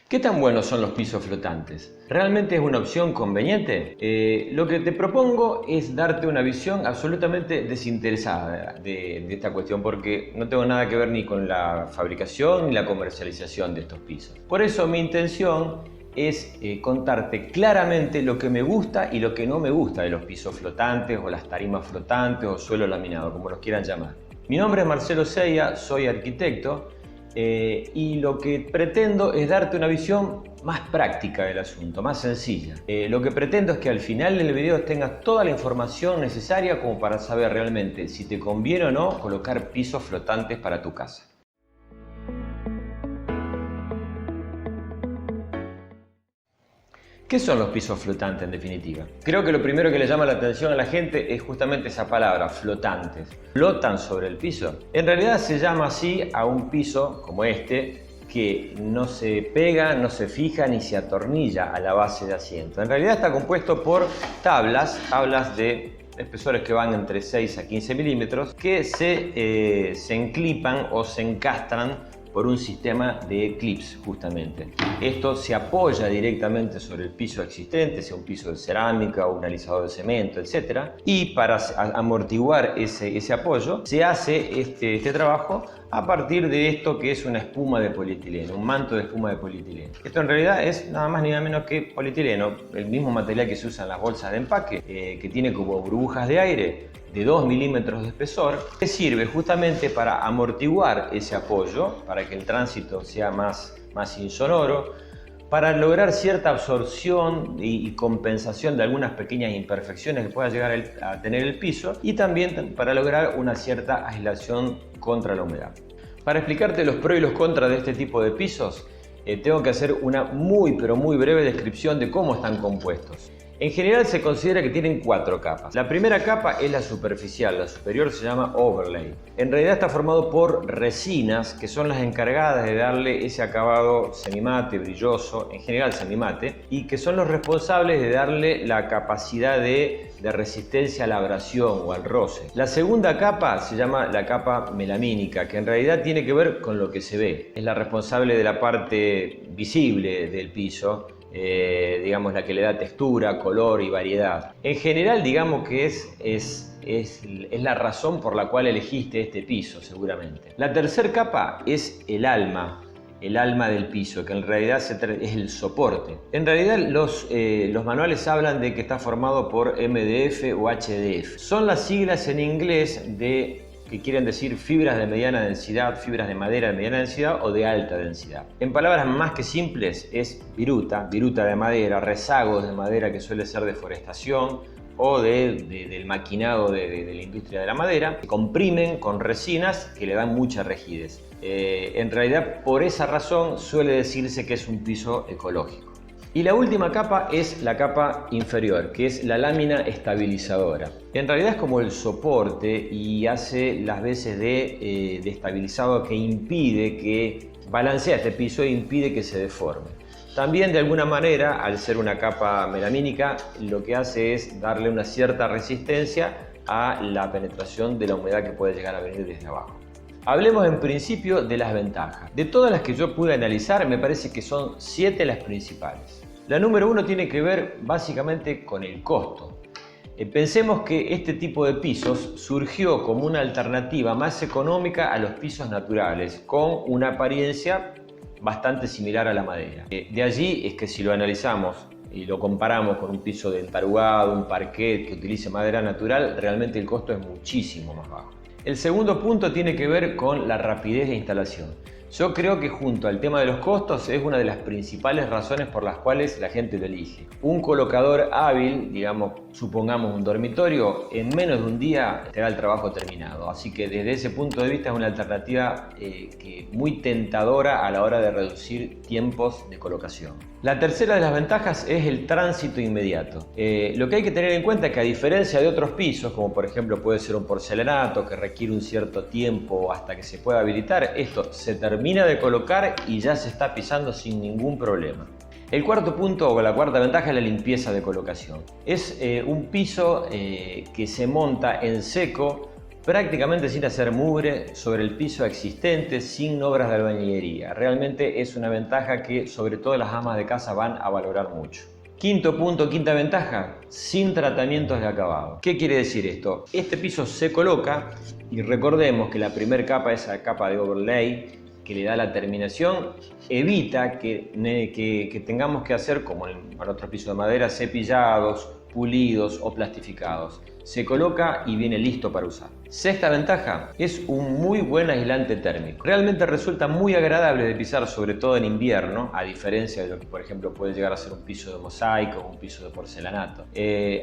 ¿Qué tan buenos son los pisos flotantes? ¿Realmente es una opción conveniente? Lo que te propongo es darte una visión absolutamente desinteresada de esta cuestión, porque no tengo nada que ver ni con la fabricación ni la comercialización de estos pisos. Por eso mi intención es contarte claramente lo que me gusta y lo que no me gusta de los pisos flotantes o las tarimas flotantes o suelo laminado, como los quieran llamar. Mi nombre es Marcelo Seya, soy arquitecto. Y lo que pretendo es darte una visión más práctica del asunto, más sencilla. Lo que pretendo es que al final del video tengas toda la información necesaria como para saber realmente si te conviene o no colocar pisos flotantes para tu casa. ¿Qué son los pisos flotantes en definitiva? Creo que lo primero que le llama la atención a la gente es justamente esa palabra, flotantes. ¿Flotan sobre el piso? En realidad se llama así a un piso como este que no se pega, no se fija ni se atornilla a la base de asiento. En realidad está compuesto por tablas de espesores que van entre 6 a 15 milímetros que se enclipan o se encastran por un sistema de clips justamente. Esto se apoya directamente sobre el piso existente, sea un piso de cerámica o un alisador de cemento, etc. Y para amortiguar ese apoyo se hace este trabajo a partir de esto que es una espuma de polietileno, un manto de espuma de polietileno. Esto en realidad es nada más ni nada menos que polietileno, el mismo material que se usa en las bolsas de empaque, que tiene como burbujas de aire de 2 milímetros de espesor, que sirve justamente para amortiguar ese apoyo, para que el tránsito sea más insonoro, para lograr cierta absorción y compensación de algunas pequeñas imperfecciones que pueda llegar a tener el piso, y también para lograr una cierta aislación contra la humedad. Para explicarte los pros y los contras de este tipo de pisos, tengo que hacer una muy breve descripción de cómo están compuestos. En general se considera que tienen 4 capas. La primera capa es la superficial, la superior se llama overlay. En realidad está formado por resinas que son las encargadas de darle ese acabado semimate, brilloso, en general semimate, y que son los responsables de darle la capacidad de resistencia a la abrasión o al roce. La segunda capa se llama la capa melamínica, que en realidad tiene que ver con lo que se ve. Es la responsable de la parte visible del piso, digamos la que le da textura, color y variedad. En general digamos que es la razón por la cual elegiste este piso seguramente. La tercera capa es el alma del piso, que en realidad es el soporte. En realidad los manuales hablan de que está formado por MDF o HDF. Son las siglas en inglés que quieren decir fibras de mediana densidad, fibras de madera de mediana densidad o de alta densidad. En palabras más que simples es viruta de madera, rezagos de madera que suele ser de forestación o del maquinado de la industria de la madera, que comprimen con resinas que le dan mucha rigidez. En realidad por esa razón suele decirse que es un piso ecológico. Y la última capa es la capa inferior, que es la lámina estabilizadora. En realidad es como el soporte y hace las veces de estabilizador que impide que balancea este piso e impide que se deforme. También de alguna manera, al ser una capa melamínica, lo que hace es darle una cierta resistencia a la penetración de la humedad que puede llegar a venir desde abajo. Hablemos en principio de las ventajas. De todas las que yo pude analizar, me parece que son 7 las principales. La número 1 tiene que ver básicamente con el costo. Pensemos que este tipo de pisos surgió como una alternativa más económica a los pisos naturales, con una apariencia bastante similar a la madera. De allí es que si lo analizamos y lo comparamos con un piso de entarugado, un parquet que utilice madera natural, realmente el costo es muchísimo más bajo. El segundo punto tiene que ver con la rapidez de instalación. Yo creo que junto al tema de los costos es una de las principales razones por las cuales la gente lo elige. Un colocador hábil, digamos, supongamos un dormitorio, en menos de un día te da el trabajo terminado. Así que desde ese punto de vista es una alternativa muy tentadora a la hora de reducir tiempos de colocación. La tercera de las ventajas es el tránsito inmediato. Lo que hay que tener en cuenta es que a diferencia de otros pisos, como por ejemplo puede ser un porcelanato que requiere un cierto tiempo hasta que se pueda habilitar, esto se termina de colocar y ya se está pisando sin ningún problema. El cuarto punto o la cuarta ventaja es la limpieza de colocación. Es un piso que se monta en seco prácticamente sin hacer mugre sobre el piso existente, sin obras de albañilería. Realmente es una ventaja que sobre todo las amas de casa van a valorar mucho. Quinto punto, quinta ventaja, sin tratamientos de acabado. ¿Qué quiere decir esto? Este piso se coloca y recordemos que la primera capa, esa capa de overlay que le da la terminación, evita que tengamos que hacer, como en otros pisos de madera, cepillados, pulidos o plastificados. Se coloca y viene listo para usar. Sexta ventaja, es un muy buen aislante térmico. Realmente resulta muy agradable de pisar, sobre todo en invierno, a diferencia de lo que por ejemplo puede llegar a ser un piso de mosaico o un piso de porcelanato.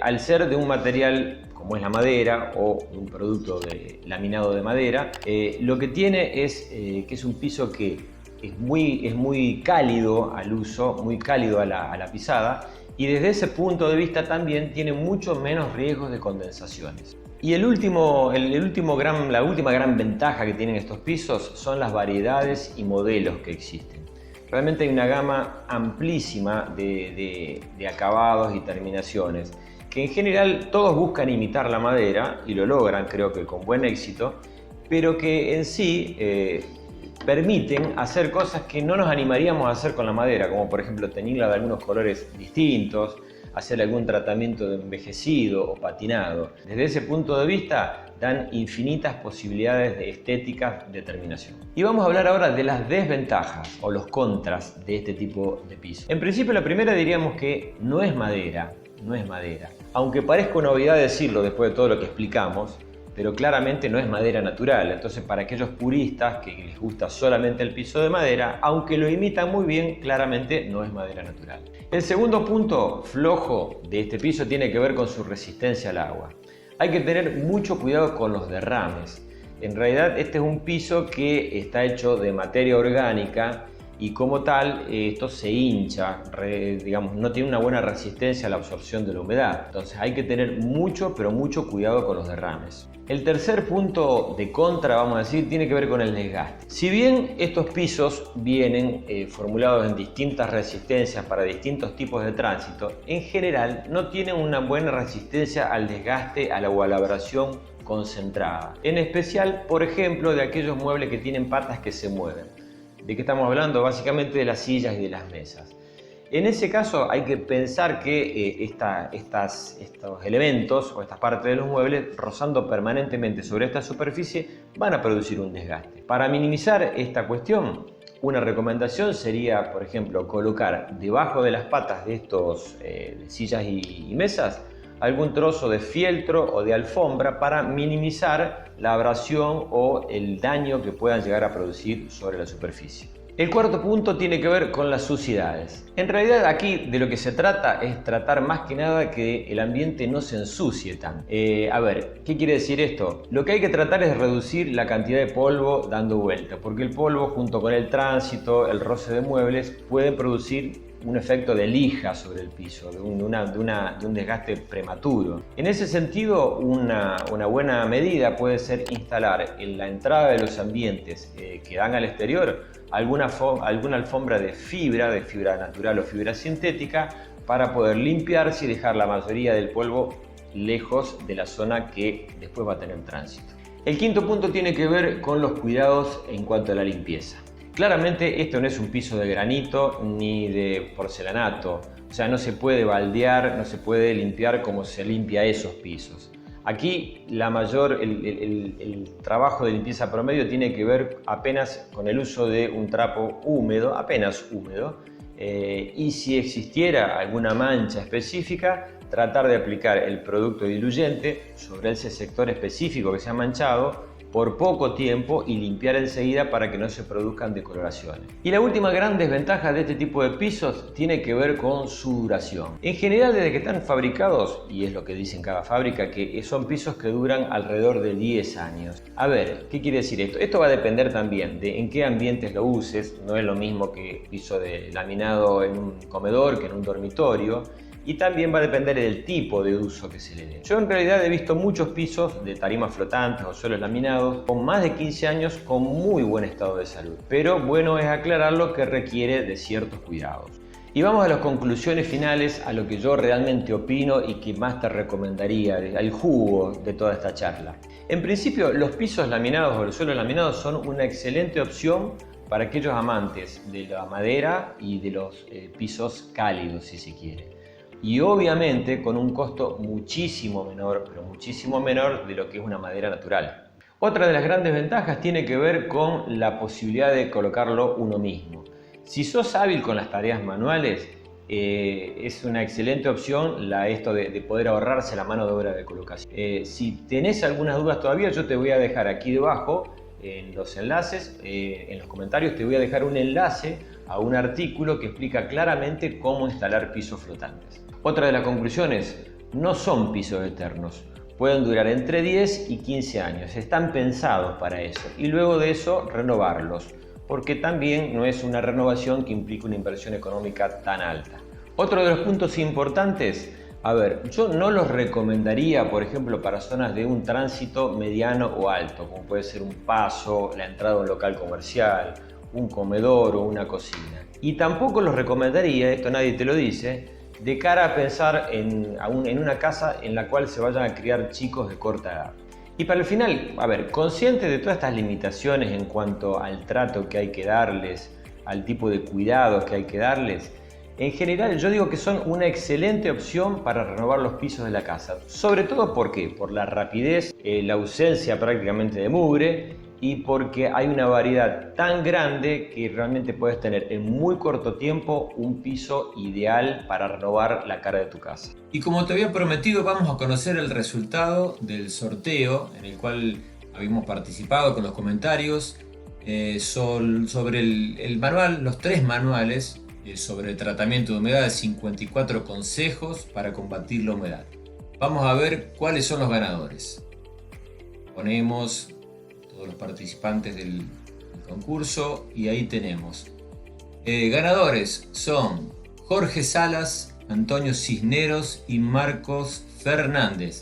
Al ser de un material como es la madera o un producto de laminado de madera, lo que tiene es que es un piso que es muy cálido al uso, muy cálido a la pisada, y desde ese punto de vista también tiene mucho menos riesgos de condensaciones. Y la última gran ventaja que tienen estos pisos son las variedades y modelos que existen. Realmente hay una gama amplísima de acabados y terminaciones que en general todos buscan imitar la madera y lo logran, creo que con buen éxito, pero que en sí permiten hacer cosas que no nos animaríamos a hacer con la madera, como por ejemplo teñirla de algunos colores distintos, hacer algún tratamiento de envejecido o patinado. Desde ese punto de vista dan infinitas posibilidades de estéticas de terminación. Y vamos a hablar ahora de las desventajas o los contras de este tipo de piso. En principio la primera diríamos que no es madera. Aunque parezca una obviedad decirlo después de todo lo que explicamos, pero claramente no es madera natural. Entonces, para aquellos puristas que les gusta solamente el piso de madera, aunque lo imitan muy bien, claramente no es madera natural. El segundo punto flojo de este piso tiene que ver con su resistencia al agua. Hay que tener mucho cuidado con los derrames. En realidad, este es un piso que está hecho de materia orgánica y como tal esto se hincha, no tiene una buena resistencia a la absorción de la humedad. Entonces hay que tener mucho cuidado con los derrames. El tercer punto de contra, vamos a decir, tiene que ver con el desgaste. Si bien estos pisos vienen formulados en distintas resistencias para distintos tipos de tránsito, en general no tienen una buena resistencia al desgaste o a la abrasión concentrada. En especial, por ejemplo, de aquellos muebles que tienen patas que se mueven. ¿De qué estamos hablando? Básicamente de las sillas y de las mesas. En ese caso hay que pensar que estos elementos o estas partes de los muebles rozando permanentemente sobre esta superficie van a producir un desgaste. Para minimizar esta cuestión, una recomendación sería, por ejemplo, colocar debajo de las patas de estos sillas y mesas algún trozo de fieltro o de alfombra para minimizar la abrasión o el daño que puedan llegar a producir sobre la superficie. El cuarto punto tiene que ver con las suciedades. En realidad aquí de lo que se trata es tratar más que nada que el ambiente no se ensucie tanto. A ver, ¿qué quiere decir esto? Lo que hay que tratar es reducir la cantidad de polvo dando vuelta, porque el polvo junto con el tránsito, el roce de muebles, pueden producir un efecto de lija sobre el piso, de un desgaste prematuro. En ese sentido, una buena medida puede ser instalar en la entrada de los ambientes que dan al exterior alguna alfombra de fibra natural o fibra sintética para poder limpiarse y dejar la mayoría del polvo lejos de la zona que después va a tener tránsito. El quinto punto tiene que ver con los cuidados en cuanto a la limpieza. Claramente esto no es un piso de granito ni de porcelanato, o sea, no se puede baldear, no se puede limpiar como se limpia esos pisos. Aquí el trabajo de limpieza promedio tiene que ver apenas con el uso de un trapo húmedo, apenas húmedo, y si existiera alguna mancha específica, tratar de aplicar el producto diluyente sobre ese sector específico que se ha manchado por poco tiempo y limpiar enseguida para que no se produzcan decoloraciones. Y la última gran desventaja de este tipo de pisos tiene que ver con su duración. En general, desde que están fabricados, y es lo que dicen cada fábrica, que son pisos que duran alrededor de 10 años. A ver, ¿qué quiere decir esto? Esto va a depender también de en qué ambientes lo uses. No es lo mismo que piso de laminado en un comedor que en un dormitorio. Y también va a depender del tipo de uso que se le dé. Yo en realidad he visto muchos pisos de tarimas flotantes o suelos laminados con más de 15 años con muy buen estado de salud. Pero bueno es aclararlo que requiere de ciertos cuidados. Y vamos a las conclusiones finales, a lo que yo realmente opino y que más te recomendaría, al jugo de toda esta charla. En principio, los pisos laminados o los suelos laminados son una excelente opción para aquellos amantes de la madera y de los pisos cálidos, si se quiere. Y obviamente con un costo muchísimo menor, pero muchísimo menor de lo que es una madera natural. Otra de las grandes ventajas tiene que ver con la posibilidad de colocarlo uno mismo. Si sos hábil con las tareas manuales, es una excelente opción esto de poder ahorrarse la mano de obra de colocación. Si tenés algunas dudas todavía, yo te voy a dejar aquí debajo en los enlaces, en los comentarios te voy a dejar un enlace a un artículo que explica claramente cómo instalar pisos flotantes. Otra de las conclusiones: no son pisos eternos. Pueden durar entre 10 y 15 años, están pensados para eso, y luego de eso renovarlos, porque también no es una renovación que implique una inversión económica tan alta. Otro de los puntos importantes, yo no los recomendaría, por ejemplo, para zonas de un tránsito mediano o alto, como puede ser un paso, la entrada a un local comercial, un comedor o una cocina. Y tampoco los recomendaría, esto nadie te lo dice, de cara a pensar en una casa en la cual se vayan a criar chicos de corta edad. Y para el final, consciente de todas estas limitaciones en cuanto al trato que hay que darles, al tipo de cuidados que hay que darles, en general yo digo que son una excelente opción para renovar los pisos de la casa. Sobre todo por la rapidez, la ausencia prácticamente de mugre, y porque hay una variedad tan grande que realmente puedes tener en muy corto tiempo un piso ideal para renovar la cara de tu casa. Y como te había prometido, vamos a conocer el resultado del sorteo en el cual habíamos participado con los comentarios sobre el manual, los 3 manuales sobre el tratamiento de humedad, 54 consejos para combatir la humedad. Vamos a ver cuáles son los ganadores. Ponemos todos los participantes del concurso y ahí tenemos. Ganadores son Jorge Salas, Antonio Cisneros y Marcos Fernández.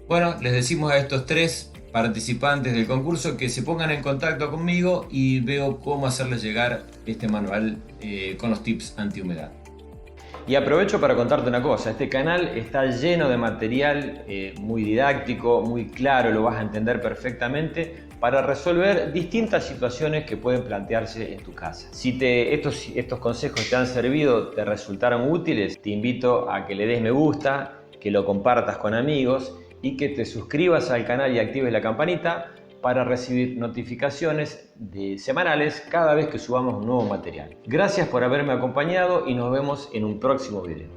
Bueno, les decimos a estos 3 participantes del concurso que se pongan en contacto conmigo y veo cómo hacerles llegar este manual con los tips antihumedad. Y aprovecho para contarte una cosa: este canal está lleno de material muy didáctico, muy claro, lo vas a entender perfectamente para resolver distintas situaciones que pueden plantearse en tu casa. Si estos consejos te han servido, te resultaron útiles, te invito a que le des me gusta, que lo compartas con amigos y que te suscribas al canal y actives la campanita para recibir notificaciones semanales cada vez que subamos un nuevo material. Gracias por haberme acompañado y nos vemos en un próximo video.